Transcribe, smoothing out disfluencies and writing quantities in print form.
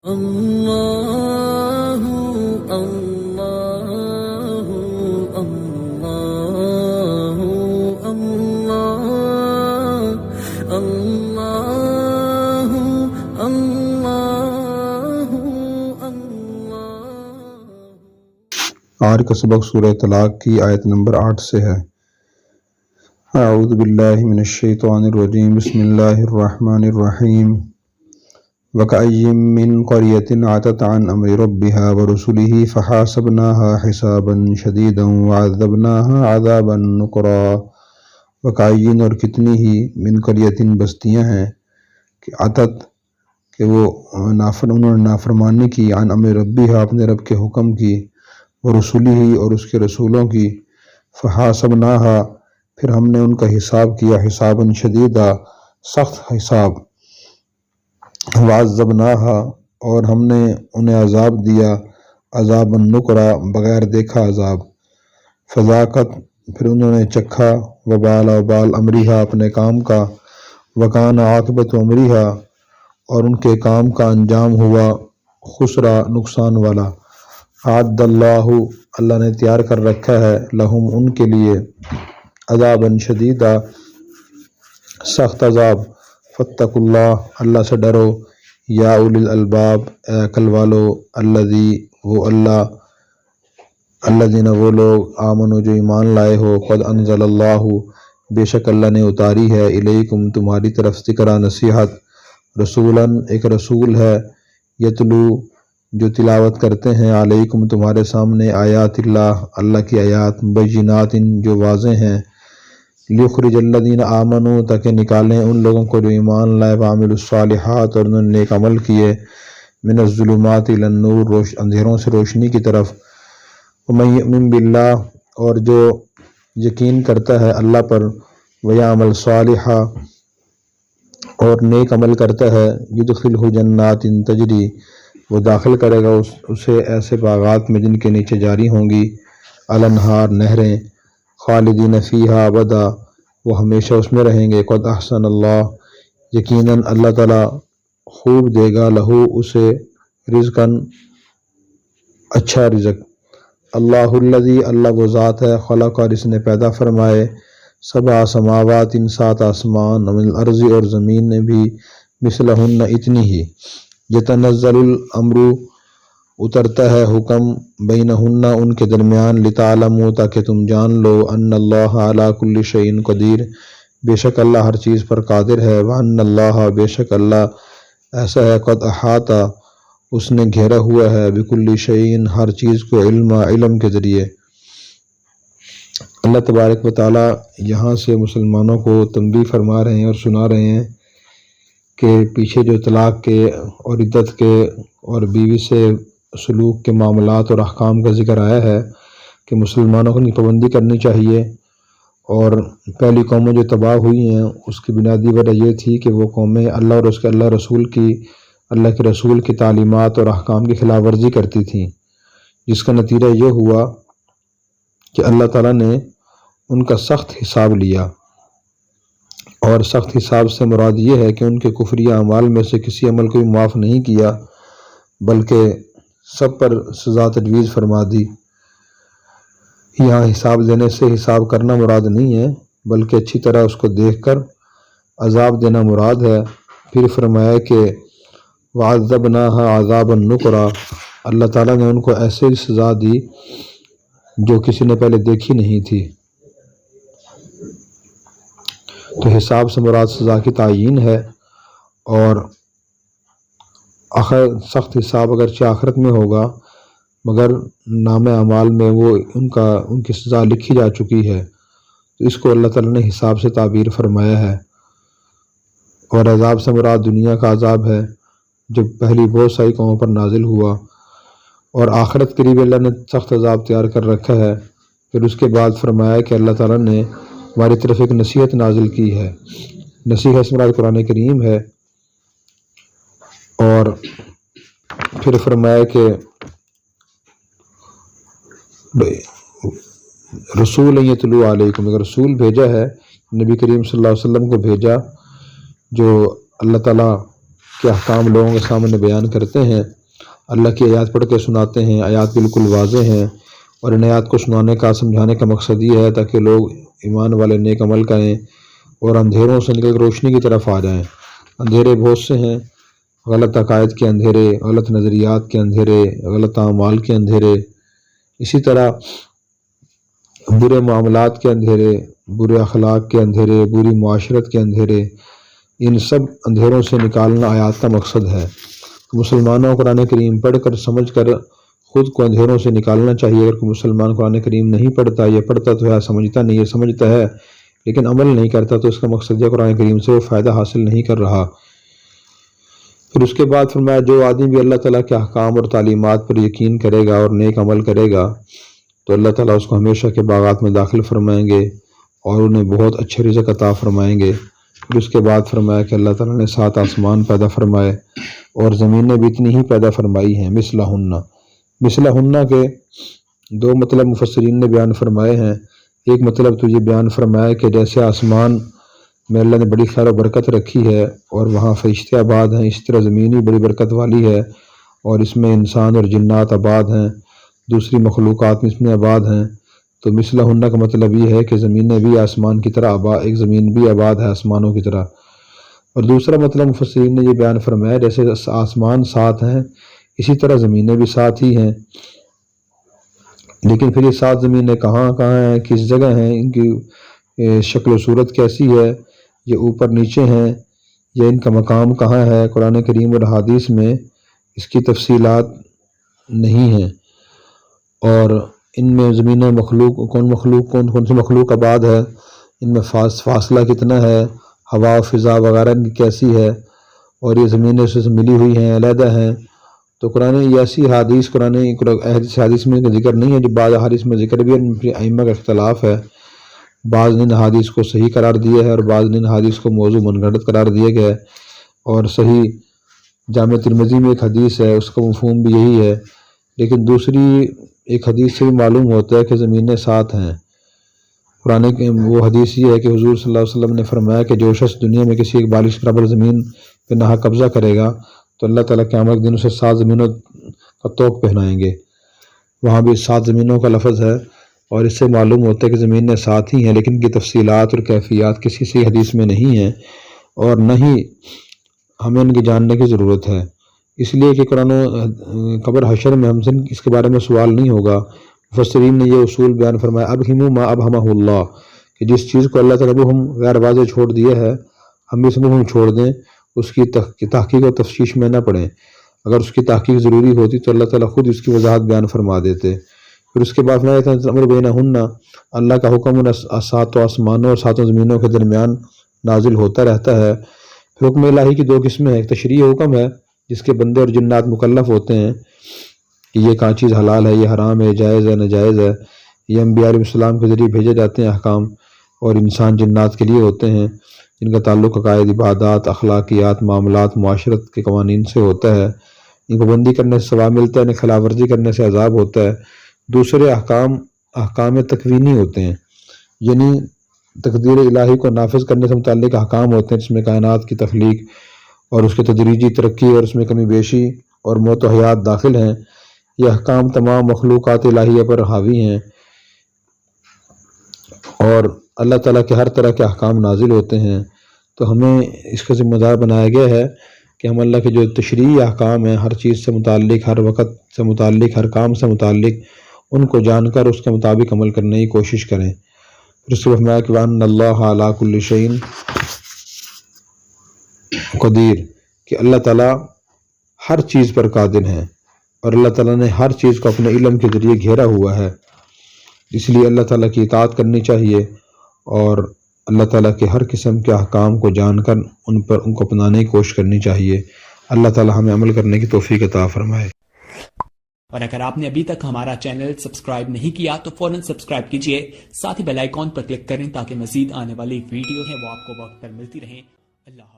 اللہ اللہ اللہ اللہ اللہ اللہ اللہ۔ آج کا سبق سورہ طلاق کی آیت نمبر 8 سے ہے۔ اعوذ باللہ من الشیطان الرجیم، بسم اللہ الرحمن الرحیم۔ وَكَأَيٍّ مِّن قَرْيَةٍ عَتَتْ عَنْ أَمْرِ رَبِّهَا وَرُسُلِهِ فَحَاسَبْنَاهَا حِسَابًا شَدِيدًا وَعَذَّبْنَاهَا عَذَابًا نُكْرًا۔ وَكَأَيٍّ اور کتنی ہی من قریۃ بستیاں ہیں کہ عتت کہ وہ انہوں نے نافرمانی کی، عن امر ربها اپنے رب کے حکم کی، ورسولہ اور اس کے رسولوں کی، فحاسبناها پھر ہم نے ان کا حساب کیا، حسابا شدیدا سخت حساب، وعذبناها اور ہم نے انہیں عذاب دیا، عذابا نکرا بغیر دیکھا عذاب، فذاقت پھر انہوں نے چکھا، وبال امرها اپنے کام کا، وکان عاقبت امرها اور ان کے کام کا انجام ہوا خسرا نقصان والا۔ اعد اللہ اللہ نے تیار کر رکھا ہے، لہم ان کے لیے، عذابا شدیدا سخت عذاب، فاتقوا اللہ اللہ سے ڈرو، یا اولی الالباب اے عقل والو، الذی وہ اللہ، الذین وہ لوگ، آمنوا جو ایمان لائے ہو، قد انزل اللہ بے شک اللہ نے اتاری ہے، الیکم تمہاری طرف ذکرہ نصیحت، رسولاً ایک رسول ہے، یتلو جو تلاوت کرتے ہیں، علیکم تمہارے سامنے، آیات اللہ اللہ کی آیات، بینات جو واضح ہیں، لیخرج الذین آمنوا تاکہ نکالیں ان لوگوں کو جو ایمان لائے، وعملوا الصالحات اور انہوں نے نیک عمل کیے، من الظلمات الی النور اندھیروں سے روشنی کی طرف، ومن یؤمن باللہ اور جو یقین کرتا ہے اللہ پر، ویعمل صالحا اور نیک عمل کرتا ہے، یدخلہ جنات تجری وہ داخل کرے گا اسے ایسے باغات میں جن کے نیچے جاری ہوں گی الانہار نہریں، خالدین فیہا ابدا وہ ہمیشہ اس میں رہیں گے، قد احسن اللہ یقیناً اللہ تعالیٰ خوب دے گا، لہو اسے رزقاً اچھا رزق، اللہ الذی اللہ وہ ذات ہے، خلق اور اس نے پیدا فرمائے، سبع سماوات 7 آسمان، ومن الارض اور زمین نے بھی، مثلہن اتنی ہی، یتنزل الامر اترتا ہے حکم، بینہن ان کے درمیان، لتعلموا تاکہ تم جان لو، ان اللہ علی کل شیء قدیر بے شک اللہ ہر چیز پر قادر ہے، وان اللہ بے شک اللہ ایسا ہے، قد احاطہ اس نے گھیرا ہوا ہے، بکل شیء ہر چیز کو، علم کے ذریعے۔ اللہ تبارک و تعالیٰ یہاں سے مسلمانوں کو تنبیہ فرما رہے ہیں اور سنا رہے ہیں کہ پیچھے جو طلاق کے اور عدت کے اور بیوی سے سلوک کے معاملات اور احکام کا ذکر آیا ہے کہ مسلمانوں کو ان کی پابندی کرنی چاہیے، اور پہلی قومیں جو تباہ ہوئی ہیں اس کی بنیادی وجہ یہ تھی کہ وہ قومیں اللہ اور اس کے اللہ کے رسول کی تعلیمات اور احکام کی خلاف ورزی کرتی تھیں، جس کا نتیجہ یہ ہوا کہ اللہ تعالیٰ نے ان کا سخت حساب لیا، اور سخت حساب سے مراد یہ ہے کہ ان کے کفری اعمال میں سے کسی عمل کو بھی معاف نہیں کیا، بلکہ سب پر سزا تجویز فرما دی۔ یہاں حساب دینے سے حساب کرنا مراد نہیں ہے، بلکہ اچھی طرح اس کو دیکھ کر عذاب دینا مراد ہے۔ پھر فرمایا کہ وعذبناها عذابا نکرا اللہ تعالیٰ نے ان کو ایسے سزا دی جو کسی نے پہلے دیکھی نہیں تھی۔ تو حساب سے مراد سزا کی تعیین ہے، اور سخت حساب اگرچہ آخرت میں ہوگا مگر نام اعمال میں وہ ان کی سزا لکھی جا چکی ہے، تو اس کو اللہ تعالیٰ نے حساب سے تعبیر فرمایا ہے۔ اور عذاب سے مراد دنیا کا عذاب ہے جو پہلی بہت ساری قوموں پر نازل ہوا، اور آخرت کے لیے بھی اللہ نے سخت عذاب تیار کر رکھا ہے۔ پھر اس کے بعد فرمایا کہ اللہ تعالیٰ نے ہماری طرف ایک نصیحت نازل کی ہے، نصیحت سے مراد قرآن کریم ہے، اور پھر فرمایا کہ رسول یتلو علیکم ایک رسول بھیجا ہے، نبی کریم صلی اللہ علیہ وسلم کو بھیجا جو اللہ تعالیٰ کے احکام لوگوں کے سامنے بیان کرتے ہیں، اللہ کی آیات پڑھ کے سناتے ہیں، آیات بالکل واضح ہیں، اور ان آیات کو سنانے کا سمجھانے کا مقصد یہ ہے تاکہ لوگ ایمان والے نیک عمل کریں اور اندھیروں سے نکل کر روشنی کی طرف آ جائیں۔ اندھیرے بہت سے ہیں، غلط عقائد کے اندھیرے، غلط نظریات کے اندھیرے، غلط اعمال کے اندھیرے، اسی طرح برے معاملات کے اندھیرے، برے اخلاق کے اندھیرے، بری معاشرت کے اندھیرے، ان سب اندھیروں سے نکالنا آیات کا مقصد ہے۔ مسلمانوں کو قرآن کریم پڑھ کر سمجھ کر خود کو اندھیروں سے نکالنا چاہیے۔ اگر کوئی مسلمان قرآن کریم نہیں پڑھتا یا پڑھتا تو ہے سمجھتا نہیں ہے، سمجھتا ہے لیکن عمل نہیں کرتا، تو اس کا مقصد ہے قرآن کریم سے وہ فائدہ حاصل نہیں کر رہا۔ پھر اس کے بعد فرمایا جو آدمی بھی اللہ تعالیٰ کے احکام اور تعلیمات پر یقین کرے گا اور نیک عمل کرے گا تو اللہ تعالیٰ اس کو ہمیشہ کے باغات میں داخل فرمائیں گے اور انہیں بہت اچھے رزق عطا فرمائیں گے۔ پھر اس کے بعد فرمایا کہ اللہ تعالیٰ نے 7 آسمان پیدا فرمائے اور زمینیں بھی اتنی ہی پیدا فرمائی ہیں، مثلہن کے 2 مطلب مفسرین نے بیان فرمائے ہیں۔ ایک مطلب تو یہ بیان فرمایا کہ جیسے آسمان میں اللہ نے بڑی خیر و برکت رکھی ہے اور وہاں فرشتے آباد ہیں، اس طرح زمین بھی بڑی برکت والی ہے اور اس میں انسان اور جنات آباد ہیں، دوسری مخلوقات اس میں آباد ہیں۔ تو مثلہن کا مطلب یہ ہے کہ زمینیں بھی آسمان کی طرح آباد، ایک زمین بھی آباد ہے آسمانوں کی طرح۔ اور دوسرا مطلب مفسرین نے یہ بیان فرمایا جیسے آسمان 7 ہیں اسی طرح زمینیں بھی 7 ہی ہیں، لیکن پھر یہ 7 زمینیں کہاں کہاں ہیں، کس جگہ ہیں، ان کی شکل و صورت کیسی ہے، یہ اوپر نیچے ہیں یا ان کا مقام کہاں ہے، قرآن کریم اور حدیث میں اس کی تفصیلات نہیں ہیں۔ اور ان میں زمین مخلوق کون سی مخلوق آباد ہے، ان میں فاصلہ کتنا ہے، ہوا و فضا وغیرہ ان کی کیسی ہے، اور یہ زمینیں اس سے ملی ہوئی ہیں، علیحدہ ہیں۔ تو قرآن ایسی حدیث میں ذکر نہیں ہے، جو بعض حدیث میں ذکر بھی ہے، ائمہ کا اختلاف ہے، بعض نے حدیث کو صحیح قرار دیا ہے اور بعض نے حدیث کو موضوع منگڑت قرار دیا گیا ہے۔ اور صحیح جامع ترمذی میں ایک حدیث ہے، اس کا مفہوم بھی یہی ہے، لیکن دوسری ایک حدیث سے بھی معلوم ہوتا ہے کہ زمینیں 7 ہیں۔ قرآن کے وہ حدیث یہ ہے کہ حضور صلی اللہ علیہ وسلم نے فرمایا کہ جو شخص دنیا میں کسی ایک بالش برابر زمین پہ ناحق قبضہ کرے گا تو اللہ تعالیٰ قیامت کے دن اسے 7 زمینوں کا طوق پہنائیں گے۔ وہاں بھی 7 زمینوں کا لفظ ہے اور اس سے معلوم ہوتا ہے کہ زمینیں 7 ہی ہیں، لیکن ان کی تفصیلات اور کیفیات کسی سی حدیث میں نہیں ہیں اور نہ ہی ہمیں ان کی جاننے کی ضرورت ہے، اس لیے کہ قرآن قبر حشر میں ہم سے اس کے بارے میں سوال نہیں ہوگا۔ مفسرین نے یہ اصول بیان فرمایا ابہموا ما ابہمہ اللہ، کہ جس چیز کو اللہ تعالیٰ نے ہم غیر واضح چھوڑ دیا ہے ہم اس میں ہم چھوڑ دیں، اس کی تحقیق و تفتیش میں نہ پڑیں۔ اگر اس کی تحقیق ضروری ہوتی تو اللہ تعالیٰ خود اس کی وضاحت بیان فرما دیتے۔ پھر اس کے بعد امر بینہن، اللہ کا حکم ان 7 آسمانوں اور 7 زمینوں کے درمیان نازل ہوتا رہتا ہے۔ پھر حکم الہی کی 2 قسمیں ہیں، ایک تشریعی حکم ہے جس کے بندے اور جنات مکلف ہوتے ہیں کہ یہ کہاں چیز حلال ہے، یہ حرام ہے، جائز ہے، ناجائز ہے، یہ انبیاء علیہ السلام کے ذریعے بھیجے جاتے ہیں احکام، اور انسان جنات کے لیے ہوتے ہیں جن کا تعلق عقائد، عبادات، اخلاقیات، معاملات، معاشرت کے قوانین سے ہوتا ہے۔ ان پابندی کرنے سے ثواب ملتا ہے، انہیں خلاف ورزی کرنے سے عذاب ہوتا ہے۔ دوسرے احکام تکوینی ہوتے ہیں، یعنی تقدیر الہی کو نافذ کرنے سے متعلق احکام ہوتے ہیں، جس میں کائنات کی تخلیق اور اس کے تدریجی ترقی اور اس میں کمی بیشی اور موت و حیات داخل ہیں۔ یہ احکام تمام مخلوقات الہیہ پر حاوی ہیں اور اللہ تعالیٰ کے ہر طرح کے احکام نازل ہوتے ہیں۔ تو ہمیں اس کا ذمہ دار بنایا گیا ہے کہ ہم اللہ کے جو تشریعی احکام ہیں، ہر چیز سے متعلق، ہر وقت سے متعلق، ہر کام سے متعلق، ان کو جان کر اس کے مطابق عمل کرنے کی کوشش کریں۔ پھر اس کے بعد فرمایا کہ وَأَنَّ اللَّهَ عَلَىٰ كُلِّ شَيْءٍ قدیر، کہ اللہ تعالیٰ ہر چیز پر قادر ہیں اور اللہ تعالیٰ نے ہر چیز کو اپنے علم کے ذریعے گھیرا ہوا ہے، اس لیے اللہ تعالیٰ کی اطاعت کرنی چاہیے اور اللہ تعالیٰ کے ہر قسم کے احکام کو جان کر ان کو اپنانے کی کوشش کرنی چاہیے۔ اللہ تعالیٰ ہمیں عمل کرنے کی توفیق عطا فرمائے۔ اور اگر آپ نے ابھی تک ہمارا چینل سبسکرائب نہیں کیا تو فوراً سبسکرائب کیجئے، ساتھ ہی بیل آئیکن پر کلک کریں تاکہ مزید آنے والی ویڈیو ہیں وہ آپ کو وقت پر ملتی رہیں۔ اللہ حافظ۔